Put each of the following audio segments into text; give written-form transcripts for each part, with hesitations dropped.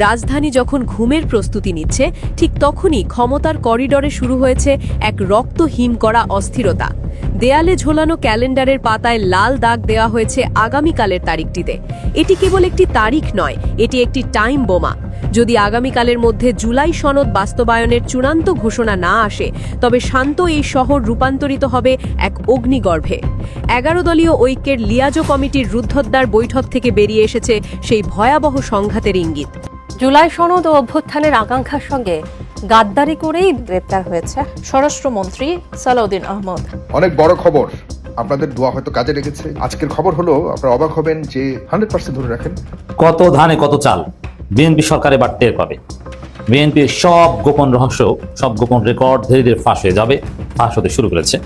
রাজধানী যখন ঘুমের প্রস্তুতি নিচ্ছে ঠিক তখনই ক্ষমতার করিডরে শুরু হয়েছে এক রক্তহীন করা অস্থিরতা। দেয়ালে ঝোলানো ক্যালেন্ডারের পাতায় লাল দাগ দেওয়া হয়েছে আগামীকালের তারিখটিতে। এটি কেবল একটি তারিখ নয়, এটি একটি টাইম বোমা। যদি আগামীকালের মধ্যে জুলাই সনদ বাস্তবায়নের চূড়ান্ত ঘোষণা না আসে, তবে শান্ত এই শহর রূপান্তরিত হবে এক অগ্নিগর্ভে। 11 দলীয় ঐক্যের লিয়াজো কমিটির রুদ্ধদ্বার বৈঠক থেকে বেরিয়ে এসেছে সেই ভয়াবহ সংঘাতের ইঙ্গিত। জুলাই সনদ ও অভ্যুত্থানের আকাঙ্ক্ষার সঙ্গে গাদ্দারি করেই গ্রেপ্তার হয়েছে স্বরাষ্ট্রমন্ত্রী সালাউদ্দিন আহমেদ। অনেক বড় খবর, আপনাদের দোয়া হয়তো কাজে লেগেছে। আজকের খবর হলো, আপনারা অবাক হবেন যে 100% ধরে রাখেন, কত ধানে কত চাল বিএনপি সরকার এবার টের পাবে। বিএনপির সব গোপন রহস্য, সব গোপন রেকর্ড ধীরে ধীরে ফাঁস হয়ে যাবে, ফাঁস হতে শুরু করেছে।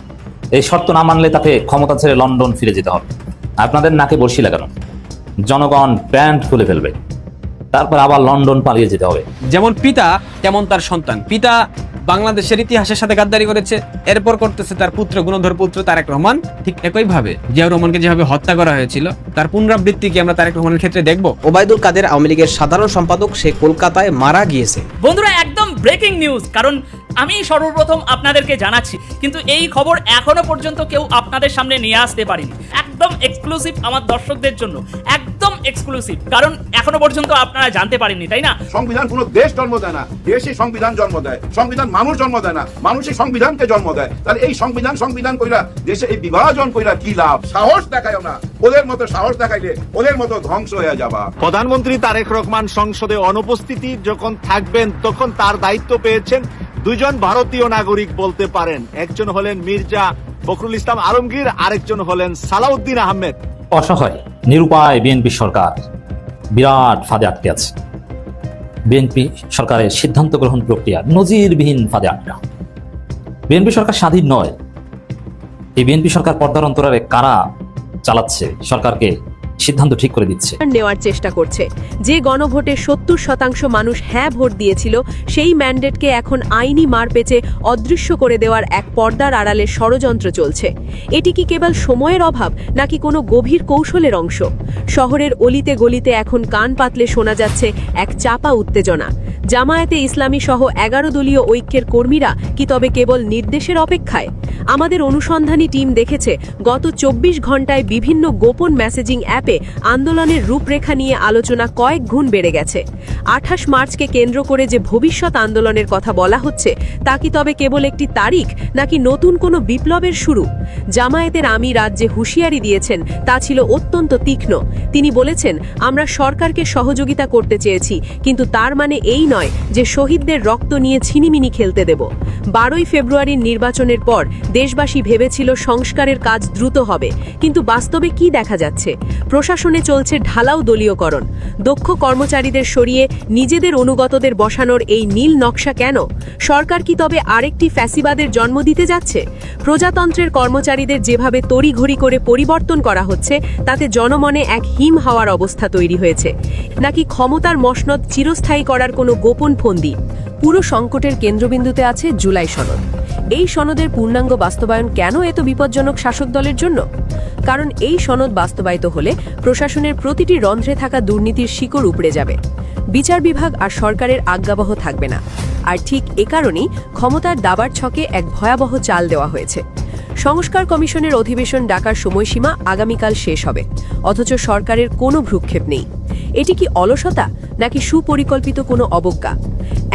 এই শর্ত না মানলে তাকে ক্ষমতা ছেড়ে লন্ডন ফিরে যেতে হবে। আপনাদের নাকে বর্ষি লাগানো, জনগণ প্যান্ট খুলে ফেলবে, তারপর আবার লন্ডন পালিয়ে যেতে হবে। যেমন পিতা তেমন তার সন্তান। পিতা বাংলাদেশের ইতিহাসের সাথে গাদ্দারি করেছে, এরপর করতেছে তার পুত্র, গুণধর পুত্র তারেক রহমান। ঠিক একইভাবে জিয়াউর রহমানকে যেভাবে হত্যা করা হয়েছিল, তার পুনরাবৃত্তি কি আমরা তারেক রহমানের ক্ষেত্রে দেখব? ওবায়দুল কাদের আওয়ামী লীগের সাধারণ সম্পাদক, সে কলকাতায় মারা গিয়েছে। বন্ধুরা, একদম ব্রেকিং নিউজ, কারণ আমি সর্বপ্রথম আপনাদেরকে জানাচ্ছি, কিন্তু এই খবর এখনো পর্যন্ত কেউ আপনাদের সামনে নিয়ে আসতে পারেনি। একদম এক্সক্লুসিভ আমার দর্শকদের জন্য, একদম এক্সক্লুসিভ, কারণ এখনো পর্যন্ত আপনারা জানতে পারেননি, তাই না? সংবিধান কোনো দেশ জন্ম দেয় না, দেশে সংবিধান জন্ম দেয়। সংবিধান মানুষ জন্ম দেয় না, মানুষই সংবিধানকে জন্ম দেয়। তাহলে এই সংবিধান কইরা দেশে এই বিভাজন কইরা কি লাভ? সাহস দেখায়ও না, ওদের মতো সাহস দেখাইলে ওদের মতো ধ্বংস হয়ে যাবা। প্রধানমন্ত্রী তারেক রহমান সংসদে অনুপস্থিতি যখন থাকবেন, তখন তার দায়িত্ব পেয়েছেন দুজন ভারতীয় নাগরিক বলতে পারেন। একজন হলেন মির্জা ফখরুল ইসলাম আলমগীর, আরেকজন হলেন সালাউদ্দিন আহমেদ। অসহায় নিরুপায় বিএনপি সরকার বিরাট ফাঁদে আটকে আছে। বিএনপি সরকারের সিদ্ধান্ত গ্রহণ প্রক্রিয়া নজিরবিহীন ফাঁদে আটকা। বিএনপি সরকার স্বাধীন নয়। এই বিএনপি সরকার পর্দার অন্তরালে কারা চালাচ্ছে, সরকারকে সিদ্ধান্ত ঠিক করে দিচ্ছে, নেওয়ার চেষ্টা করছে। যে গণভোটে 70% মানুষ হ্যাঁ ভোট দিয়েছিল, সেই ম্যান্ডেটকে এখন আইনি মার পেঁচে অদৃশ্য করে দেওয়ার এক পর্দার আড়ালে ষড়যন্ত্র চলছে। এটি কি কেবল সময়ের অভাব, নাকি কোনো গভীর কৌশলের অংশ? শহরের অলিতে গলিতে এখন কান পাতলে শোনা যাচ্ছে এক চাপা উত্তেজনা। জামায়াতে ইসলামী সহ 11 দলীয় ঐক্যের কর্মীরা কি তবে কেবল নির্দেশের অপেক্ষায়? আমাদের অনুসন্ধানী টিম দেখেছে, গত 24 ঘন্টায় বিভিন্ন গোপন মেসেজিং অ্যাপে আন্দোলনের রূপরেখা নিয়ে আলোচনা কয়েক গুণ বেড়ে গেছে। 28 মার্চকে কেন্দ্র করে যে ভবিষ্যৎ আন্দোলনের কথা বলা হচ্ছে, তা কি তবে কেবল একটি তারিখ, নাকি নতুন কোনো বিপ্লবের শুরু? জামায়াতের আমির রাজ্যে হুঁশিয়ারি দিয়েছেন, তা ছিল অত্যন্ত তীক্ষ্ণ। তিনি বলেছেন, আমরা সরকারকে সহযোগিতা করতে চেয়েছি, কিন্তু তার মানে এই নয় যে শহীদদের রক্ত নিয়ে ছিনিমিনি খেলতে দেব। 12ই ফেব্রুয়ারির নির্বাচনের পর দেশবাসী ভেবেছিল সংস্কারের কাজ দ্রুত হবে, কিন্তু বাস্তবে কি দেখা যাচ্ছে? প্রশাসনে চলছে ঢালাও দলীয়করণ। দক্ষ কর্মচারীদের সরিয়ে নিজেদের অনুগতদের বসানোর এই নীল নকশা কেন? সরকার কি তবে আরেকটি ফ্যাসিবাদের জন্ম দিতে যাচ্ছে? প্রজাতন্ত্রের কর্মচারীদের যেভাবে তড়িঘড়ি করে পরিবর্তন করা হচ্ছে, তাতে জনমনে এক হিম হওয়ার অবস্থা তৈরি হয়েছে। নাকি ক্ষমতার মসনদ চিরস্থায়ী করার কোনো গোপন ফন্দি? পুরো সংকটের কেন্দ্রবিন্দুতে আছে জুলাই সনদ। এই সনদের পূর্ণাঙ্গ বাস্তবায়ন কেন এত বিপজ্জনক শাসক দলের জন্য? কারণ এই সনদ বাস্তবায়িত হলে প্রশাসনের প্রতিটি রন্ধ্রে থাকা দুর্নীতির শিকড় উপড়ে যাবে। বিচার বিভাগ আর সরকারের আজ্ঞাবহ থাকবে না। আর ঠিক এ কারণেই ক্ষমতার দাবার ছকে এক ভয়াবহ চাল দেওয়া হয়েছে। সংস্কার কমিশনের অধিবেশন ডাকার সময়সীমা আগামীকাল শেষ হবে, অথচ সরকারের কোনো ভ্রুক্ষেপ নেই। এটি কি অলসতা, নাকি সুপরিকল্পিত কোনো অবজ্ঞা?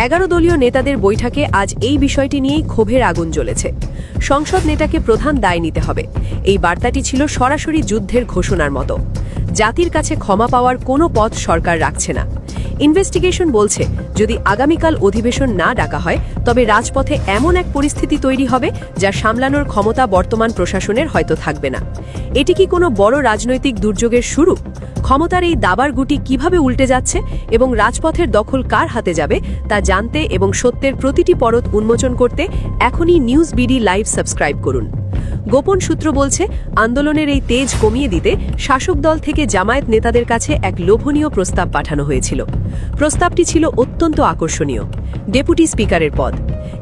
11 দলীয় নেতাদের বৈঠকে আজ এই বিষয়টি নিয়েই ক্ষোভের আগুন জ্বলেছে। সংসদ নেতাকে প্রধান দায় নিতে হবে, এই বার্তাটি ছিল সরাসরি যুদ্ধের ঘোষণার মতো। জাতির কাছে ক্ষমা পাওয়ার কোনো পথ সরকার রাখছে না। ইনভেস্টিগেশন বলছে, যদি আগামীকাল অধিবেশন না ডাকা হয়, তবে রাজপথে এমন এক পরিস্থিতি তৈরি হবে যা সামলানোর ক্ষমতা বর্তমান প্রশাসনের হয়তো থাকবে না। এটি কি কোনো বড় রাজনৈতিক দুর্যোগের শুরু? ক্ষমতার এই দাবার গুটি কিভাবে উল্টে যাচ্ছে এবং রাজপথের দখল কার হাতে যাবে, তা জানতে এবং সত্যের প্রতিটি পরত উন্মোচন করতে এখনই নিউজ বিডি লাইভ সাবস্ক্রাইব করুন। গোপন সূত্র বলছে আন্দোলনের এই তেজ কমিয়ে দিতে শাসক দল থেকে জামায়াত নেতাদের কাছে এক লোভনীয় প্রস্তাব পাঠানো হয়েছিল। প্রস্তাবটি ছিল অত্যন্ত আকর্ষণীয়, ডেপুটি স্পিকারের পদ।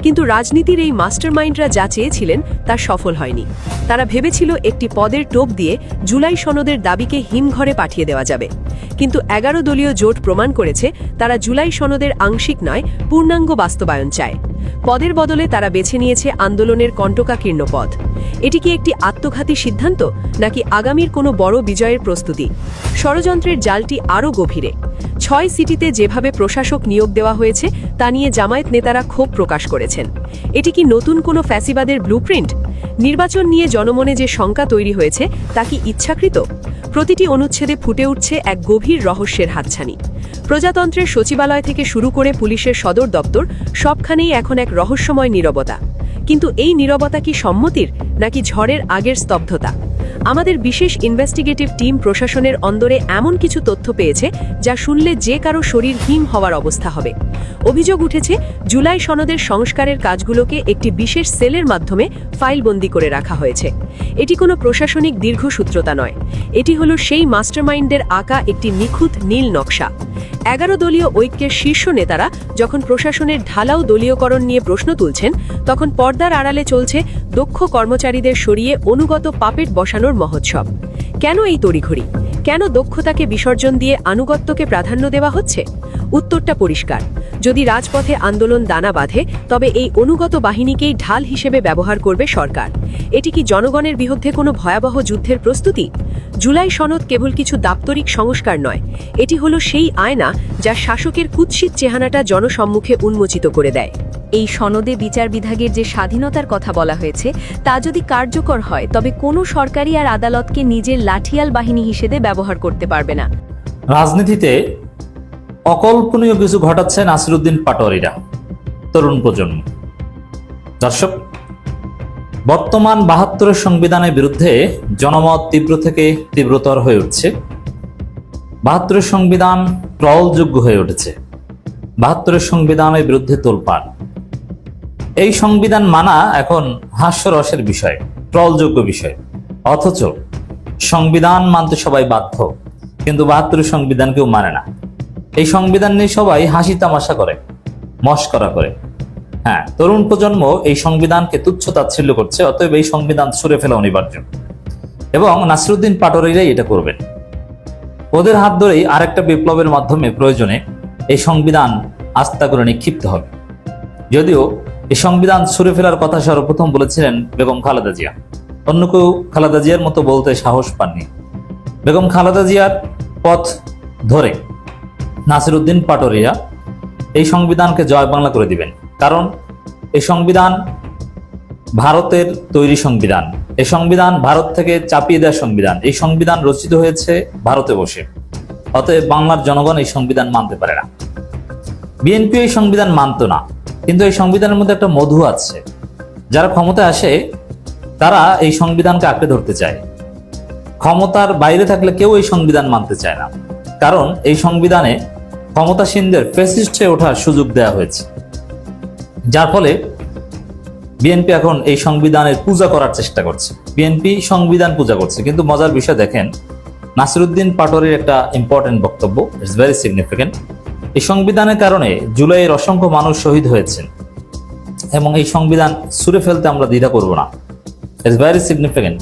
কিন্তু রাজনীতির এই মাস্টারমাইন্ডরা যা চেয়েছিলেন তা সফল হয়নি। তারা ভেবেছিল একটি পদের টোপ দিয়ে জুলাই সনদের দাবিকে হিমঘরে পাঠিয়ে দেওয়া যাবে। কিন্তু 11 দলীয় জোট প্রমাণ করেছে তারা জুলাই সনদের আংশিক নয়, পূর্ণাঙ্গ বাস্তবায়ন চায়। পদের বদলে তারা বেছে নিয়েছে আন্দোলনের কণ্টকাকীর্ণ পথ। এটি কি একটি আত্মঘাতী সিদ্ধান্ত, নাকি আগামীর কোনো বড় বিজয়ের প্রস্তুতি? ষড়যন্ত্রের জালটি আরও গভীরে। 6 সিটিতে যেভাবে প্রশাসক নিয়োগ দেওয়া হয়েছে তা নিয়ে জামায়াত নেতারা ক্ষোভ প্রকাশ করেছেন। এটি কি নতুন কোনো ফ্যাসিবাদের ব্লুপ্রিন্ট? নির্বাচন নিয়ে জনমনে যে শঙ্কা তৈরি হয়েছে তা কি ইচ্ছাকৃত? প্রতিটি অনুচ্ছেদে ফুটে উঠছে এক গভীর রহস্যের হাতছানি। প্রজাতন্ত্রের সচিবালয় থেকে শুরু করে পুলিশের সদর দপ্তর, সবখানেই এখন এক রহস্যময় নীরবতা। কিন্তু এই নীরবতা কি সম্মতির, নাকি ঝড়ের আগের স্তব্ধতা? আমাদের বিশেষ ইনভেস্টিগেটিভ টিম প্রশাসনের অন্দরে এমন কিছু তথ্য পেয়েছে যা শুনলে যে কারো শরীর হিম হওয়ার অবস্থা হবে। অভিযোগ উঠেছে জুলাই সনদের সংস্কারের কাজগুলোকে একটি বিশেষ সেলের মাধ্যমে ফাইলবন্দি করে রাখা হয়েছে। এটি কোনো প্রশাসনিক দীর্ঘসূত্রতা নয়, এটি হলো সেই মাস্টারমাইন্ডের আঁকা একটি নিখুঁত নীল নকশা। 11 দলীয় ঐক্যের শীর্ষ নেতারা যখন প্রশাসনের ঢালাও দলীয়করণ নিয়ে প্রশ্ন তুলছেন, তখন পর্দার আড়ালে চলছে দক্ষ কর্মচারীদের সরিয়ে অনুগত পাপেট বসানোর মহোৎসব। কেন এই তড়িঘড়ি? কেন দক্ষতাকে বিসর্জন দিয়ে আনুগত্যকে প্রাধান্য দেওয়া হচ্ছে? উত্তরটা পরিষ্কার। যদি রাজপথে আন্দোলন দানা বাঁধে, তবে এই অনুগত বাহিনীকেই ঢাল হিসেবে ব্যবহার করবে সরকার। এটি কি জনগণের বিরুদ্ধে কোনো ভয়াবহ যুদ্ধের প্রস্তুতি? জুলাই সনদ কেবল কিছু দাপ্তরিক সংস্কার নয়, এটি হলো সেই আয়না যা শাসকের কুৎসিত চেহারাটা জনসম্মুখে উন্মোচিত করে দেয়। এই সনদে বিচার বিভাগের যে স্বাধীনতার কথা বলা হয়েছে তা যদি কার্যকর হয়, তবে কোনো সরকারি আর আদালতকে নিজের লাঠিয়াল বাহিনী হিসেবে ব্যবহার করতে পারবে না। রাজনীতিতে অকল্পনীয় কিছু ঘটাচ্ছে নাসিরউদ্দিন পাটোয়ারিরা, তরুণ প্রজন্ম। দর্শক, বর্তমান 72-এর সংবিধানের বিরুদ্ধে জনমত তীব্র থেকে তীব্রতর হয়ে উঠছে। 72-এর সংবিধান ট্রলযোগ্য হয়ে উঠেছে। 72-এর সংবিধানের বিরুদ্ধে তোলপাড়। এই সংবিধান মানা এখন হাস্যরসের বিষয়, ট্রলযোগ্য বিষয়। অথচ সংবিধান মানতে সবাই বাধ্য, কিন্তু 72-এর সংবিধান কেউ মানে না। এই সংবিধান নিয়ে সবাই হাসি তামাশা করে, মশকরা করে। হ্যাঁ, তরুণ প্রজন্ম এই সংবিধানকে তুচ্ছ তাচ্ছিল্য করছে। অতএব এই সংবিধান ছুঁড়ে ফেলা অনিবার্য, এবং নাসিরউদ্দিন পাটোয়ারিরাই এটা করবেন। ওদের হাত ধরেই আরেকটা বিপ্লবের মাধ্যমে প্রয়োজনে এই সংবিধান আস্থা করে নিক্ষিপ্ত হবে। যদিও এই সংবিধান ছুঁড়ে ফেলার কথা সর্বপ্রথম বলেছিলেন বেগম খালেদা জিয়া। অন্য কেউ খালেদা জিয়ার মতো বলতে সাহস পাননি। বেগম খালেদা জিয়ার পথ ধরে নাসিরউদ্দিন পাটোয়ারিরা এই সংবিধানকে জয় বাংলা করে দিবেন। কারণ এই সংবিধান ভারতের তৈরি সংবিধান, এই সংবিধান ভারত থেকে চাপিয়ে দেওয়া সংবিধান, এই সংবিধান রচিত হয়েছে ভারতে বসে। অতএব বাংলার জনগণ এই সংবিধান মানতে পারে না। বিএনপি এই সংবিধান মানত না, কিন্তু এই সংবিধানের মধ্যে একটা মধু আছে। যারা ক্ষমতায় আসে তারা এই সংবিধানকে আঁকড়ে ধরতে চায়। ক্ষমতার বাইরে থাকলে কেউ এই সংবিধান মানতে চায় না, কারণ এই সংবিধানে ক্ষমতাসীনদের ফ্যাসিস্ট হয়ে ওঠার সুযোগ দেওয়া হয়েছে। যার ফলে বিএনপি এখন এই সংবিধানের পূজা করার চেষ্টা করছে। বিএনপি সংবিধান পূজা করছে, কিন্তু মজার বিষয় দেখেন, নাসিরউদ্দিন পাটোয়ারির একটা ইম্পর্টেন্ট বক্তব্য, ইটস ভেরি সিগনিফিকেন্ট। এই সংবিধানের কারণে জুলাইয়ের অসংখ্য মানুষ শহীদ হয়েছেন, এবং এই সংবিধান ছুঁড়ে ফেলতে আমরা দ্বিধা করব না। It's very significant.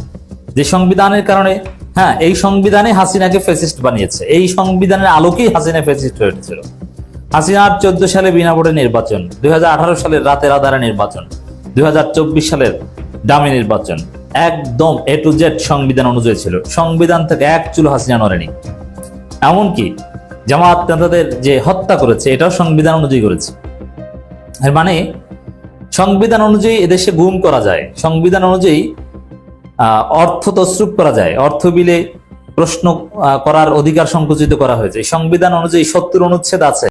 যে সংবিধানের কারণে, হ্যাঁ, এই সংবিধানে হাসিনাকে ফ্যাসিস্ট বানিয়েছে। এই সংবিধানের আলোকেই হাসিনা ফ্যাসিস্ট হয়ে উঠেছিল। হাসিনার 14 সালে বিনা ভোটে নির্বাচন, 2018 সালের রাতের আধারে নির্বাচন, 2024 সালের দামি নির্বাচন, একদম এ টু জেড সংবিধান অনুযায়ী ছিল। সংবিধান থেকে এক চুলো হাসিনা নড়েনি। এমনকি জামায়াত নেতাদের যে হত্যা করেছে, এটাও সংবিধান অনুযায়ী করেছে। এর মানে সংবিধান অনুযায়ী এদেশে গুম করা যায়, সংবিধান অনুযায়ী অর্থ তসরুপ করা যায়, অর্থ বিলে প্রশ্ন করার অধিকার সংকুচিত করা হয়েছে। সংবিধান অনুযায়ী 70 অনুচ্ছেদ আছে।